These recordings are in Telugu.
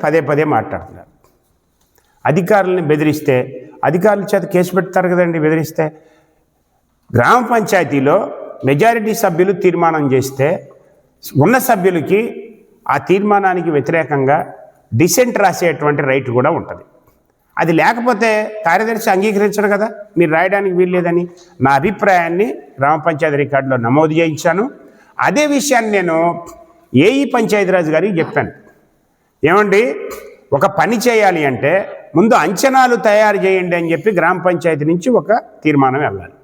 పదే పదే మాట్లాడుతున్నారు. అధికారులని బెదిరిస్తే అధికారుల చేత కేసు పెడతారు కదండి. బెదిరిస్తే గ్రామ పంచాయతీలో మెజారిటీ సభ్యులు తీర్మానం చేస్తే ఉన్న సభ్యులకి ఆ తీర్మానానికి వ్యతిరేకంగా డిసెంట్ రాసేటువంటి రైట్ కూడా ఉంటుంది. అది లేకపోతే కార్యదర్శి అంగీకరించడు కదా, మీరు రాయడానికి వీల్లేదని నా అభిప్రాయాన్ని గ్రామ పంచాయతీ రికార్డులో నమోదు చేయించాను. అదే విషయాన్ని నేను ఏఈ పంచాయతీరాజ్ గారికి చెప్పాను. ఏమండి, ఒక పని చేయాలి అంటే ముందు అంచనాలు తయారు చేయండి అని చెప్పి గ్రామ పంచాయతీ నుంచి ఒక తీర్మానం వెళ్ళాలి.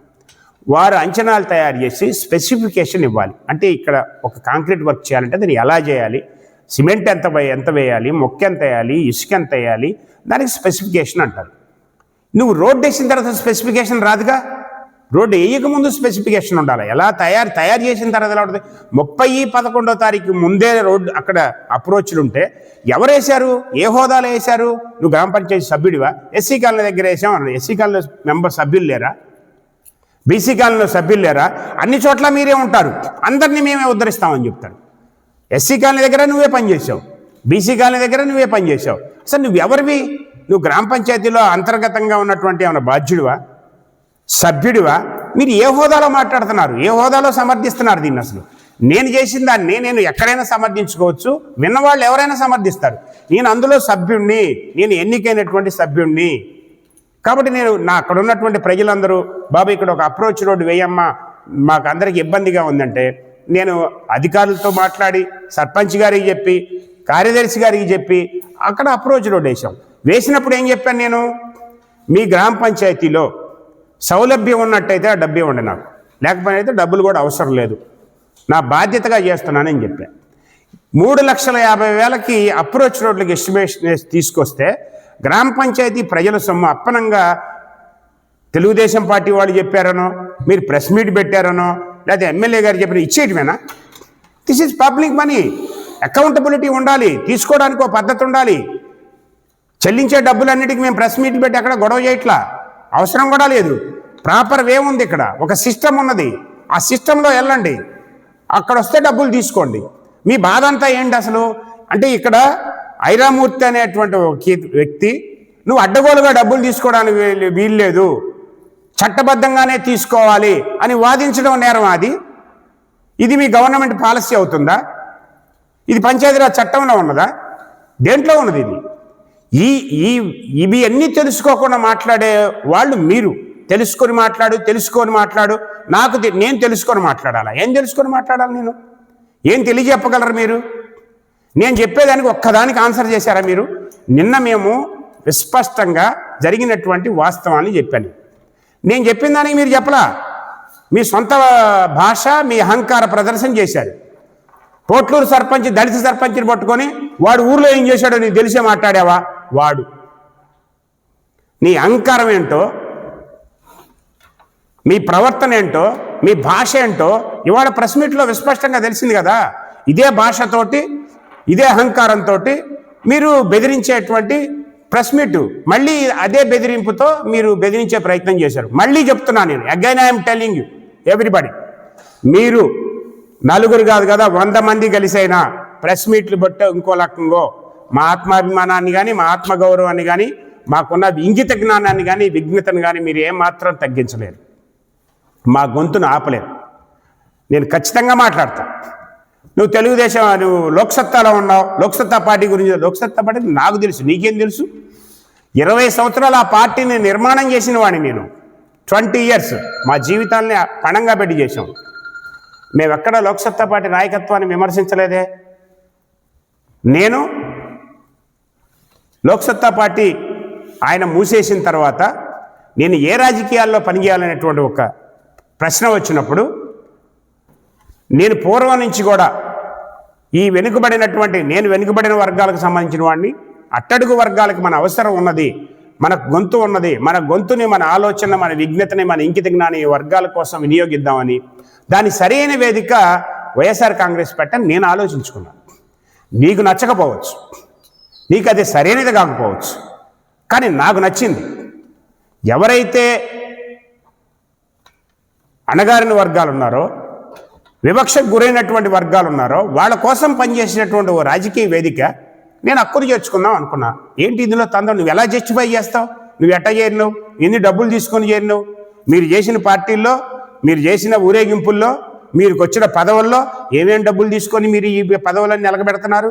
వారు అంచనాలు తయారు చేసి స్పెసిఫికేషన్ ఇవ్వాలి. అంటే ఇక్కడ ఒక కాంక్రీట్ వర్క్ చేయాలంటే దాన్ని ఎలా చేయాలి, సిమెంట్ ఎంత వేయాలి, మొక్క ఎంత వేయాలి, ఇసుక ఎంత వేయాలి, దానికి స్పెసిఫికేషన్ అంటారు. నువ్వు రోడ్డు వేసిన తర్వాత స్పెసిఫికేషన్ రాదుగా. రోడ్డు వేయకముందు స్పెసిఫికేషన్ ఉండాలి. ఎలా తయారు చేసిన తర్వాత ఎలా ఉంటుంది? 30/11 తారీఖు ముందే రోడ్డు అక్కడ అప్రోచ్లు ఉంటే ఎవరు వేశారు, ఏ హోదాలో వేశారు? నువ్వు గ్రామ పంచాయతీ సభ్యుడివా? ఎస్సీ కాలనీ దగ్గర వేసావు అన్నాడు. ఎస్సీ కాలనీ మెంబర్ సభ్యులు లేరా? బీసీ కాలనీలో సభ్యులు లేరా? అన్ని చోట్ల మీరే ఉంటారు, అందరినీ మేమే ఉద్ధరిస్తామని చెప్తారు. ఎస్సీ కాలనీ దగ్గర నువ్వే పనిచేసావు, బీసీ కాలనీ దగ్గర నువ్వే పనిచేసావు. అసలు నువ్వు ఎవరివి? నువ్వు గ్రామ పంచాయతీలో అంతర్గతంగా ఉన్నటువంటి ఏమైనా బాధ్యుడివా, సభ్యుడివా? మీరు ఏ హోదాలో మాట్లాడుతున్నారు, ఏ హోదాలో సమర్థిస్తున్నారు దీన్ని? అసలు నేను చేసిన దాన్ని నేను ఎక్కడైనా సమర్థించుకోవచ్చు, విన్నవాళ్ళు ఎవరైనా సమర్థిస్తారు. నేను అందులో సభ్యుణ్ణి, నేను ఎన్నికైనటువంటి సభ్యుణ్ణి. కాబట్టి నేను అక్కడ ఉన్నటువంటి ప్రజలందరూ బాబు ఇక్కడ ఒక అప్రోచ్ రోడ్డు వేయమ్మా, మాకు అందరికి ఇబ్బందిగా ఉందంటే నేను అధికారులతో మాట్లాడి సర్పంచ్ గారికి చెప్పి కార్యదర్శి గారికి చెప్పి అక్కడ అప్రోచ్ రోడ్ వేసినప్పుడు ఏం చెప్పాను నేను? మీ గ్రామ పంచాయతీలో సౌలభ్యం ఉన్నట్టయితే ఆ డబ్బే ఉండే, నాకు లేకపోతే డబ్బులు కూడా అవసరం లేదు, నా బాధ్యతగా చేస్తున్నానని చెప్పాను. 3,50,000కి అప్రోచ్ రోడ్లకి ఎస్టిమేషన్ తీసుకొస్తే గ్రామ పంచాయతీ ప్రజల సొమ్ము అప్పనంగా తెలుగుదేశం పార్టీ వాళ్ళు చెప్పారనో, మీరు ప్రెస్ మీట్ పెట్టారనో, లేకపోతే ఎమ్మెల్యే గారు చెప్పిన ఇచ్చేయటమేనా? This is public money. Accountability ఉండాలి, తీసుకోవడానికి ఒక పద్ధతి ఉండాలి. చెల్లించే డబ్బులన్నిటికీ మేము ప్రెస్ మీట్ పెట్టి అక్కడ గొడవ చేయట్లా, అవసరం కూడా లేదు. ప్రాపర్ వే ఉంది, ఇక్కడ ఒక సిస్టమ్ ఉన్నది, ఆ సిస్టంలో వెళ్ళండి, అక్కడ వస్తే డబ్బులు తీసుకోండి. మీ బాధ అంతా ఏంటి అసలు అంటే? ఇక్కడ ఐరామూర్తి అనేటువంటి వ్యక్తి నువ్వు అడ్డగోలుగా డబ్బులు తీసుకోవడానికి వీల్లేదు, చట్టబద్ధంగానే తీసుకోవాలి అని వాదించడం నేరం. ఇది మీ గవర్నమెంట్ పాలసీ అవుతుందా? ఇది పంచాయతీరాజ్ చట్టంలో ఉన్నదా? దేంట్లో ఉన్నది ఇది? ఇవి అన్నీ తెలుసుకోకుండా మాట్లాడే వాళ్ళు మీరు. తెలుసుకొని మాట్లాడు. నేను తెలుసుకొని మాట్లాడాలా? ఏం తెలుసుకొని మాట్లాడాలి? నేను ఏం తెలియజెప్పగలరు మీరు? నేను చెప్పేదానికి ఒక్కదానికి ఆన్సర్ చేశారా మీరు? నిన్న మేము విస్పష్టంగా జరిగినటువంటి వాస్తవాన్ని చెప్పాను. నేను చెప్పిన దానికి మీరు చెప్పలా. మీ సొంత భాష, మీ అహంకార ప్రదర్శన చేశారు. పోట్లూరు సర్పంచ్ దళిత సర్పంచ్ని పట్టుకొని వాడు ఊర్లో ఏం చేశాడో నీకు తెలిసే మాట్లాడావా? వాడు నీ అహంకారం ఏంటో, మీ ప్రవర్తన ఏంటో, మీ భాష ఏంటో ఇవాళ ప్రెస్ మీట్లో విస్పష్టంగా తెలిసింది కదా. ఇదే భాషతోటి, ఇదే అహంకారంతో మీరు బెదిరించేటువంటి ప్రెస్ మీట్, మళ్ళీ అదే బెదిరింపుతో మీరు బెదిరించే ప్రయత్నం చేశారు. మళ్ళీ చెప్తున్నా నేను, again I'm telling you everybody, మీరు నలుగురు కాదు కదా 100 మంది కలిసైనా ప్రెస్ మీట్లు బట్టి ఇంకో రకంగా మా ఆత్మాభిమానాన్ని కానీ, మా ఆత్మగౌరవాన్ని కానీ, మాకున్న ఇంగిత జ్ఞానాన్ని కానీ, విజ్ఞతను కానీ మీరు ఏమాత్రం తగ్గించలేరు, మా గొంతును ఆపలేరు. నేను ఖచ్చితంగా మాట్లాడతా. నువ్వు తెలుగుదేశం, నువ్వు లోక్సత్తాలో ఉన్నావు, లోక్సత్తా పార్టీ గురించి. లోక్సత్తా పార్టీ నాకు తెలుసు, నీకేం తెలుసు? 20 సంవత్సరాలు ఆ పార్టీని నిర్మాణం చేసిన వాడిని నేను. 20 years మా జీవితాన్ని పణంగా పెట్టి చేసాం. మేము ఎక్కడ లోక్సత్తా పార్టీ నాయకత్వాన్ని విమర్శించలేదే. నేను లోక్సత్తా పార్టీ ఆయన మూసేసిన తర్వాత నేను ఏ రాజకీయాల్లో పనిచేయాలనేటువంటి ఒక ప్రశ్న వచ్చినప్పుడు నేను పూర్వం నుంచి కూడా ఈ నేను వెనుకబడిన వర్గాలకు సంబంధించిన వాడిని, అట్టడుగు వర్గాలకు మన అవసరం ఉన్నది, మన గొంతు ఉన్నది, మన గొంతుని, మన ఆలోచన, మన విజ్ఞతని, మన ఇంకిత జ్ఞానం ఈ వర్గాల కోసం వినియోగిద్దామని దాని సరైన వేదిక వైఎస్ఆర్ కాంగ్రెస్ పార్టీ నేను ఆలోచించుకున్నాను. నీకు నచ్చకపోవచ్చు, నీకు అది సరైనది కాకపోవచ్చు, కానీ నాకు నచ్చింది. ఎవరైతే అణగారిన వర్గాలు ఉన్నారో, వివక్షకు గురైనటువంటి వర్గాలు ఉన్నారో వాళ్ళ కోసం పనిచేసినటువంటి ఓ రాజకీయ వేదిక నేను హక్కును చేర్చుకుందాం అనుకున్నా. ఏంటి ఇందులో తందం? నువ్వు ఎలా జస్టిఫై చేస్తావు? నువ్వు ఎట్ట చేరినావు? ఎన్ని డబ్బులు తీసుకొని చేరినావు? మీరు చేసిన పార్టీల్లో, మీరు చేసిన ఊరేగింపుల్లో, మీకు వచ్చిన పదవుల్లో ఏమేమి డబ్బులు తీసుకొని మీరు ఈ పదవులను నిలబెడుతున్నారు?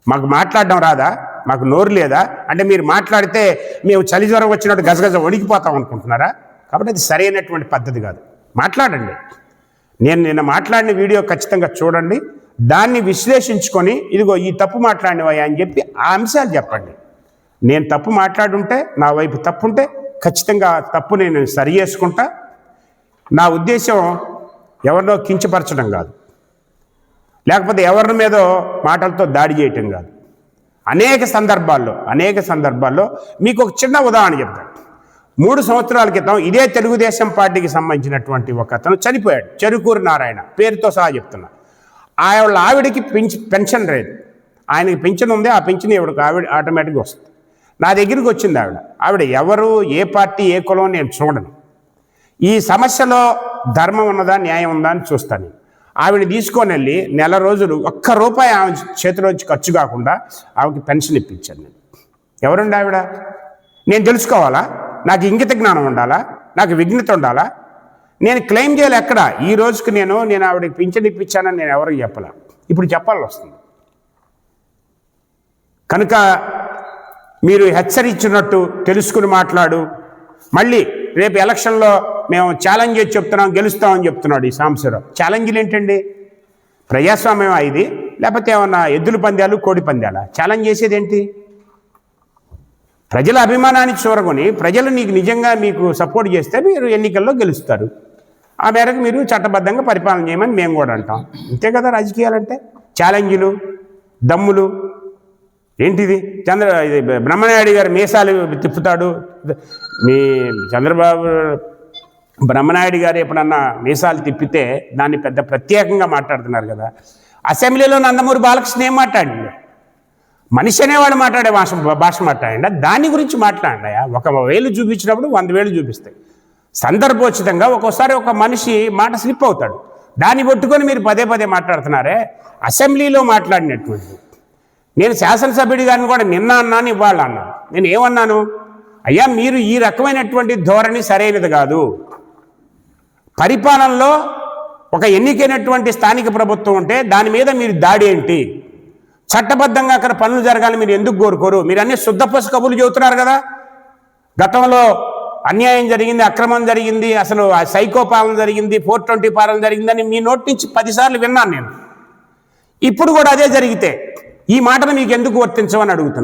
మాకు మాట్లాడడం రాదా? మాకు నోరు లేదా? అంటే మీరు మాట్లాడితే మేము చలి జ్వరం వచ్చినట్టు గజగజ వణికిపోతాం అనుకుంటున్నారా? కాబట్టి అది సరైనటువంటి పద్ధతి కాదు. మాట్లాడండి. నేను నిన్న మాట్లాడిన వీడియో ఖచ్చితంగా చూడండి, దాన్ని విశ్లేషించుకొని ఇదిగో ఈ తప్పు మాట్లాడినవయ్యా అని చెప్పి ఆ అంశాలు చెప్పండి. నేను తప్పు మాట్లాడుంటే, నా వైపు తప్పు ఉంటే ఖచ్చితంగా తప్పు నేను సరి చేసుకుంటా. నా ఉద్దేశం ఎవరినో కించపరచడం కాదు, లేకపోతే ఎవరి మీదో మాటలతో దాడి చేయటం కాదు. అనేక సందర్భాల్లో మీకు ఒక చిన్న ఉదాహరణ చెప్తాను. 3 సంవత్సరాల క్రితం ఇదే తెలుగుదేశం పార్టీకి సంబంధించినటువంటి ఒక అతను చనిపోయాడు, చెరుకూరు నారాయణ, పేరుతో సహా చెప్తున్నా. ఆవిడకి పెన్షన్ లేదు. ఆయనకి పెన్షన్ ఉంది, ఆ పెన్షన్ ఆవిడ ఆటోమేటిక్గా వస్తుంది. నా దగ్గరికి వచ్చింది ఆవిడ ఎవరు, ఏ పార్టీ, ఏ కులం నేను చూడను. ఈ సమస్యలో ధర్మం ఉన్నదా, న్యాయం ఉందా అని చూస్తాను. ఆవిడ తీసుకొని వెళ్ళి నెల రోజులు ₹1 ఆమె చేతిలోంచి ఖర్చు కాకుండా ఆమెకి పెన్షన్ ఇప్పించాను నేను. ఎవరుండి ఆవిడ? నేను తెలుసుకోవాలా? నాకు ఇంగిత జ్ఞానం ఉండాలా? నాకు విఘ్నత ఉండాలా? నేను క్లెయిమ్ చేయాలి ఎక్కడ? ఈ రోజుకి నేను ఆవిడకి పింఛన్ ఇప్పించానని నేను ఎవరికి చెప్పాలా? ఇప్పుడు చెప్పాల్సి వస్తుంది. కనుక మీరు హెచ్చరించినట్టు తెలుసుకుని మాట్లాడు. మళ్ళీ రేపు ఎలక్షన్లో మేము ఛాలెంజ్ చేసి చెప్తున్నాం, గెలుస్తామని చెప్తున్నాడు ఈ సాంబశివరావు. ఛాలెంజ్లు ఏంటండి? ప్రజాస్వామ్యం ఇది, లేకపోతే ఏమన్నా ఎద్దుల పందాలు, కోడి పందాలా? ఛాలెంజ్ చేసేది ఏంటి? ప్రజల అభిమానానికి చూరగొని ప్రజలు నిజంగా మీకు సపోర్ట్ చేస్తే మీరు ఎన్నికల్లో గెలుస్తారు. ఆ మేరకు మీరు చట్టబద్ధంగా పరిపాలన చేయమని మేము కూడా అంటాం. అంతే కదా రాజకీయాలంటే. ఛాలెంజ్లు, దమ్ములు ఏంటిది? బ్రహ్మనాయుడు గారు మీసాలు తిప్పుతాడు. మీ చంద్రబాబు బ్రహ్మనాయుడు గారు ఎప్పుడన్నా మీసాలు తిప్పితే దాన్ని పెద్ద ప్రత్యేకంగా మాట్లాడుతున్నారు కదా. అసెంబ్లీలో నందమూరి బాలకృష్ణ ఏం మాట్లాడండి? మనిషి అనేవాడు మాట్లాడే భాష మాట్లాడండి. దాని గురించి మాట్లాడండి. 1 వేలు చూపించినప్పుడు 100 వేలు చూపిస్తాయి. సందర్భోచితంగా ఒక్కోసారి ఒక మనిషి మాట స్లిప్ అవుతాడు, దాన్ని పట్టుకొని మీరు పదే మాట్లాడుతున్నారే. అసెంబ్లీలో మాట్లాడినటువంటి నేను శాసనసభ్యుడి గారిని కూడా నిన్న అన్నాను, ఇవాళ అన్నాను. నేను ఏమన్నాను? అయ్యా, మీరు ఈ రకమైనటువంటి ధోరణి సరైనది కాదు. పరిపాలనలో ఒక ఎన్నికైనటువంటి స్థానిక ప్రభుత్వం ఉంటే దాని మీద మీరు దాడి ఏంటి? చట్టబద్ధంగా అక్కడ పనులు జరగాలి, మీరు ఎందుకు కోరుకోరు? మీరు అన్ని శుద్ధపసు కబుర్లు చెబుతున్నారు కదా. గతంలో అన్యాయం జరిగింది, అక్రమం జరిగింది, అసలు సైకో పాలన జరిగింది, 420 పాలన జరిగిందని మీ నోటి నుంచి 10 సార్లు విన్నాను నేను. ఇప్పుడు కూడా అదే జరిగితే ఈ మాటను మీకు ఎందుకు వర్తించమని అడుగుతున్నాను.